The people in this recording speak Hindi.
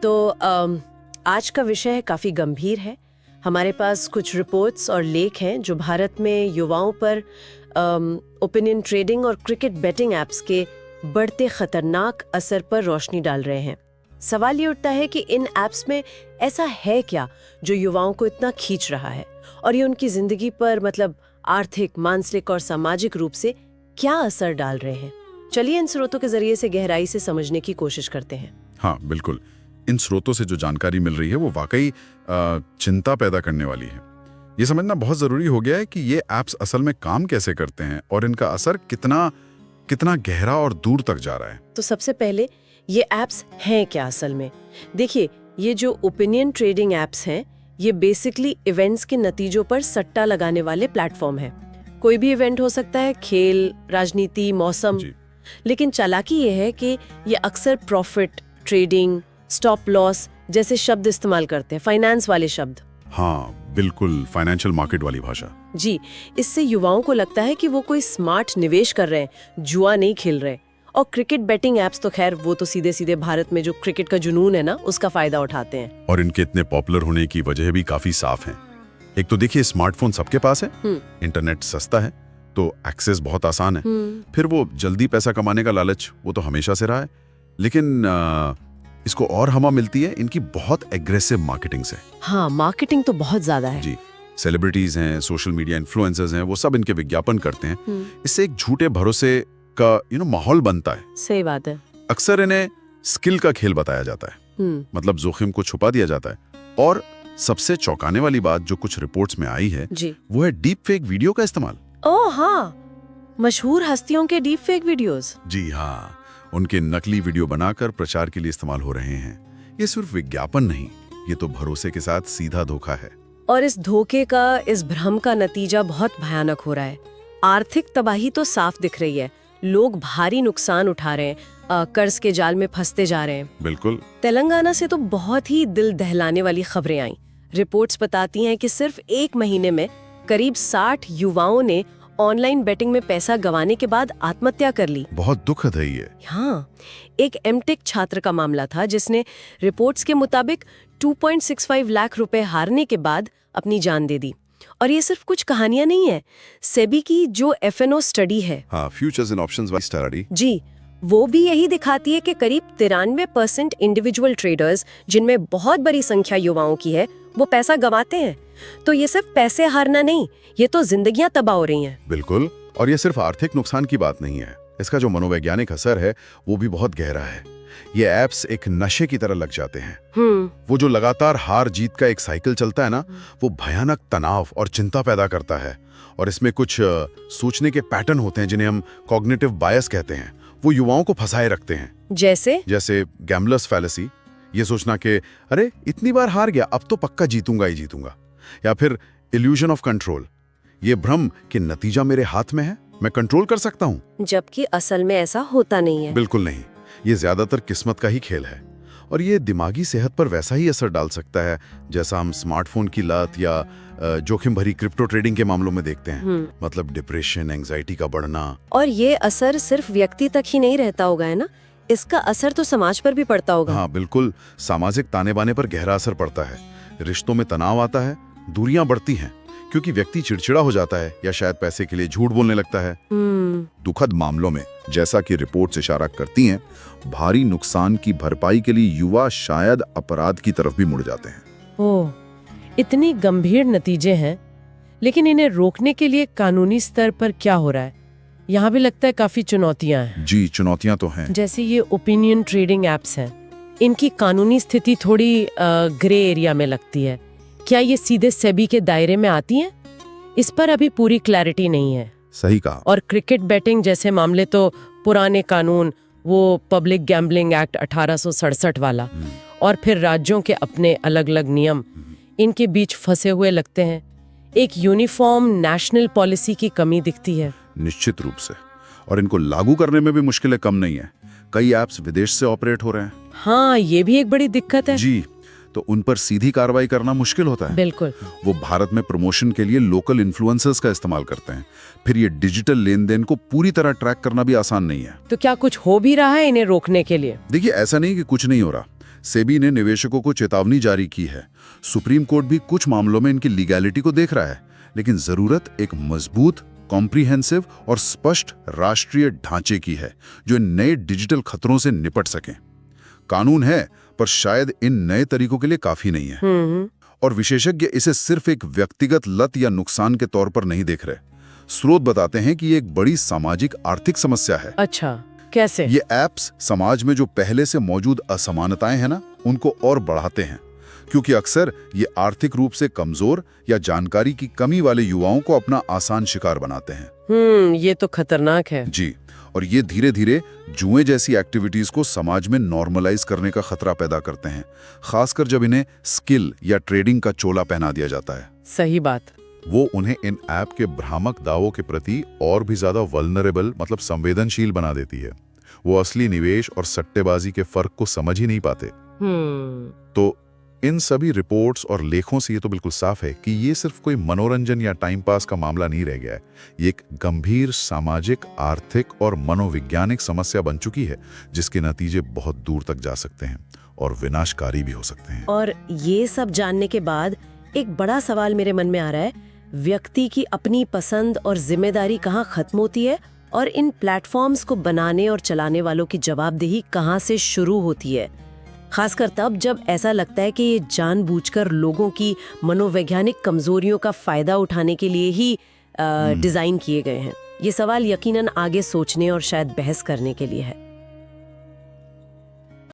तो आज का विषय है काफ़ी गंभीर है। हमारे पास कुछ रिपोर्ट्स और लेख हैं जो भारत में युवाओं पर ओपिनियन ट्रेडिंग और क्रिकेट बेटिंग ऐप्स के बढ़ते खतरनाक असर पर रोशनी डाल रहे हैं। सवाल ये उठता है कि इन ऐप्स में ऐसा है क्या जो युवाओं को इतना खींच रहा है और ये उनकी जिंदगी पर मतलब आर्थिक, मानसिक और सामाजिक रूप से क्या असर डाल रहे हैं। चलिए इन स्रोतों के जरिए से गहराई से समझने की कोशिश करते हैं। हाँ बिल्कुल, इन स्रोतों से जो जानकारी मिल रही है वो वाकई चिंता पैदा करने वाली है। ये समझना बहुत जरूरी हो गया है कि ये ऐप्स असल में काम कैसे करते हैं और इनका असर कितना गहरा और दूर तक जा रहा है। तो सबसे पहले ये ऐप्स हैं क्या असल में? देखिए, ये जो ओपिनियन ट्रेडिंग ऐप्स हैं ये बेसिकली इवेंट्स के नतीजों पर सट्टा लगाने वाले प्लेटफॉर्म है। कोई भी इवेंट हो सकता है, खेल, राजनीति, मौसम। लेकिन चालाकी ये है कि ये अक्सर प्रॉफिट, ट्रेडिंग, स्टॉप लॉस जैसे शब्द इस्तेमाल करते हैं, फाइनेंस वाले शब्द। हाँ बिल्कुल, फाइनेंशियल मार्केट वाली भाषा। जी, इससे युवाओं को लगता है कि वो कोई स्मार्ट निवेश कर रहे हैं, जुआ नहीं खेल रहे। और क्रिकेट बेटिंग ऐप्स तो खैर वो तो सीधे सीधे भारत में जो क्रिकेट का जुनून है ना उसका फायदा उठाते हैं। और इनके इतने पॉपुलर होने की वजह भी काफी साफ है। एक तो देखिए, स्मार्टफोन सबके पास है, इंटरनेट सस्ता है तो एक्सेस बहुत आसान है। फिर वो जल्दी पैसा कमाने का लालच वो तो हमेशा से रहा है, लेकिन इसको और हवा मिलती है इनकी बहुत एग्रेसिव मार्केटिंग से। हाँ, मार्केटिंग तो बहुत ज्यादा है। जी, सेलिब्रिटीज हैं, सोशल मीडिया इन्फ्लुएंसर्स हैं, वो सब इनके विज्ञापन करते हैं। इससे एक झूठे भरोसे का माहौल बनता है। सही बात है। अक्सर इन्हें स्किल का खेल बताया जाता है, मतलब जोखिम को छुपा दिया जाता है। और सबसे चौंकाने वाली बात जो कुछ रिपोर्ट्स में आई है जी, वो है डीप फेक वीडियो का इस्तेमाल। ओह हाँ, मशहूर हस्तियों के डीप फेक वीडियोस। जी हाँ, उनके नकली वीडियो बनाकर प्रचार के लिए इस्तेमाल हो रहे हैं। ये सिर्फ विज्ञापन नहीं, ये तो भरोसे के साथ सीधा धोखा है। और इस धोखे का, इस भ्रम का नतीजा बहुत भयानक हो रहा है। आर्थिक तबाही तो साफ दिख रही है, लोग भारी नुकसान उठा रहे हैं, कर्ज के जाल में फंसते जा रहे हैं। बिल्कुल। तेलंगाना से तो बहुत ही दिल दहलाने वाली खबरें आई। रिपोर्ट्स बताती हैं कि सिर्फ एक महीने में करीब 60 युवाओं ने ऑनलाइन बेटिंग में पैसा गंवाने के बाद आत्महत्या कर ली। बहुत दुखद है ये। हाँ, एक एमटेक छात्र का मामला था जिसने रिपोर्ट्स के मुताबिक 2.65 लाख रुपए हारने के बाद अपनी जान दे दी। और ये सिर्फ कुछ कहानियां नहीं है, सेबी की जो एफएनओ स्टडी है, हाँ, फ्यूचर्स एंड ऑप्शंस वाली स्टडी, जी, वो भी यही दिखाती है कि करीब 93% इंडिविजुअल ट्रेडर्स, जिनमें बहुत बड़ी संख्या युवाओं की है, वो पैसा गंवाते हैं। तो ये सिर्फ पैसे हारना नहीं, ये तो जिंदगियां तबाह हो रही हैं। बिल्कुल। और ये सिर्फ आर्थिक नुकसान की बात नहीं है, इसका जो मनोवैज्ञानिक असर है वो भी बहुत गहरा है। ये ऐप्स एक नशे की तरह लग जाते हैं। वो जो लगातार हार जीत का एक साइकिल चलता है ना, वो भयानक तनाव और चिंता पैदा करता है। और इसमें कुछ सोचने के पैटर्न होते हैं जिन्हें हम कॉग्निटिव बायस कहते हैं, वो युवाओं को फंसाए रखते हैं। जैसे गैम्बलर्स फैलेसी, ये सोचना कि अरे इतनी बार हार गया अब तो पक्का जीतूंगा ही जीतूंगा। या फिर इल्यूजन ऑफ कंट्रोल, ये भ्रम कि नतीजा मेरे हाथ में है, मैं कंट्रोल कर सकता हूँ, जबकि असल में ऐसा होता नहीं है। बिल्कुल नहीं, ये ज्यादातर किस्मत का ही खेल है। और ये दिमागी सेहत पर वैसा ही असर डाल सकता है जैसा हम स्मार्टफोन की लत या जोखिम भरी क्रिप्टो ट्रेडिंग के मामलों में देखते हैं। मतलब डिप्रेशन, एंजाइटी का बढ़ना। और ये असर सिर्फ व्यक्ति तक ही नहीं रहता होगा, है ना, इसका असर तो समाज पर भी पड़ता होगा। हाँ बिल्कुल, सामाजिक ताने बाने पर गहरा असर पड़ता है। रिश्तों में तनाव आता है, दूरियां बढ़ती हैं क्योंकि व्यक्ति चिड़चिड़ा हो जाता है या शायद पैसे के लिए झूठ बोलने लगता है। दुखद मामलों में, जैसा कि रिपोर्ट्स इशारा करती हैं, भारी नुकसान की भरपाई के लिए युवा शायद अपराध की तरफ भी मुड़ जाते हैं। ओह, इतनी गंभीर नतीजे हैं। लेकिन इन्हें रोकने के लिए कानूनी स्तर पर क्या हो रहा है? यहाँ भी लगता है काफी चुनौतियां हैं। जी, चुनौतियां तो हैं। जैसे ये ओपिनियन ट्रेडिंग एप्स हैं, इनकी कानूनी स्थिति थोड़ी ग्रे एरिया में लगती है। क्या ये सीधे सेबी के दायरे में आती हैं? इस पर अभी पूरी क्लैरिटी नहीं है। सही कहा। और क्रिकेट बेटिंग जैसे मामले तो पुराने कानून, वो पब्लिक गैम्बलिंग एक्ट 1867 वाला, और फिर राज्यों के अपने अलग अलग नियम, इनके बीच फंसे हुए लगते हैं। एक यूनिफॉर्म नेशनल पॉलिसी की कमी दिखती है। निश्चित रूप से। और इनको लागू करने में भी मुश्किलें कम नहीं है। कई ऐप्स विदेश से ऑपरेट हो रहे हैं। हाँ, ये भी एक बड़ी दिक्कत है। जी, तो उन पर सीधी कार्रवाई करना मुश्किल होता है। बिल्कुल। वो भारत में प्रमोशन के लिए लोकल इन्फ्लुएंसर्स का इस्तेमाल करते हैं। फिर ये डिजिटल लेन देन को पूरी तरह ट्रैक करना भी आसान नहीं है। तो क्या कुछ हो भी रहा है इन्हें रोकने के लिए? देखिए, ऐसा नहीं कि कुछ नहीं हो रहा। सेबी ने निवेशकों को चेतावनी जारी की है। सुप्रीम कोर्ट भी कुछ मामलों में इनकी लीगैलिटी को देख रहा है, लेकिन जरूरत एक मजबूत, कॉम्प्रिहेंसिव और स्पष्ट राष्ट्रीय ढांचे की है जो इन नए डिजिटल खतरों से निपट सके। कानून है, पर शायद इन नए तरीकों के लिए काफी नहीं है। और विशेषज्ञ इसे सिर्फ एक व्यक्तिगत लत या नुकसान के तौर पर नहीं देख रहे। स्रोत बताते हैं कि ये एक बड़ी सामाजिक आर्थिक समस्या है। अच्छा, कैसे? ये ऐप्स समाज में जो पहले से मौजूद असमानताएं हैं ना, उनको और बढ़ाते हैं, क्योंकि अक्सर ये आर्थिक रूप से कमजोर या जानकारी की कमी वाले युवाओं को अपना आसान शिकार बनाते हैं। ये तो खतरनाक है। जी, और ये धीरे धीरे जुए जैसी एक्टिविटीज को समाज में नॉर्मलाइज करने का खतरा पैदा करते हैं, खासकर जब इन्हें स्किल या ट्रेडिंग का चोला पहना दिया जाता है। सही बात। वो उन्हें इन ऐप के भ्रामक दावों के प्रति और भी ज्यादा वल्नरेबल, मतलब संवेदनशील बना देती है। वो असली निवेश और सट्टेबाजी के फर्क को समझ ही नहीं पाते। तो इन सभी रिपोर्ट्स और लेखों से ये तो बिल्कुल साफ है कि ये सिर्फ कोई मनोरंजन या टाइम पास का मामला नहीं रह गया है। ये एक गंभीर सामाजिक, आर्थिक और मनोवैज्ञानिक समस्या बन चुकी है, जिसके नतीजे बहुत दूर तक जा सकते हैं और विनाशकारी भी हो सकते हैं। और ये सब जानने के बाद एक बड़ा सवाल मेरे मन में आ रहा है, व्यक्ति की अपनी पसंद और जिम्मेदारी कहाँ खत्म होती है और इन प्लेटफॉर्म्स को बनाने और चलाने वालों की जवाबदेही कहाँ से शुरू होती है, खासकर तब जब ऐसा लगता है कि ये जानबूझकर लोगों की मनोवैज्ञानिक कमजोरियों का फायदा उठाने के लिए ही डिजाइन किए गए हैं। ये सवाल यकीनन आगे सोचने और शायद बहस करने के लिए है।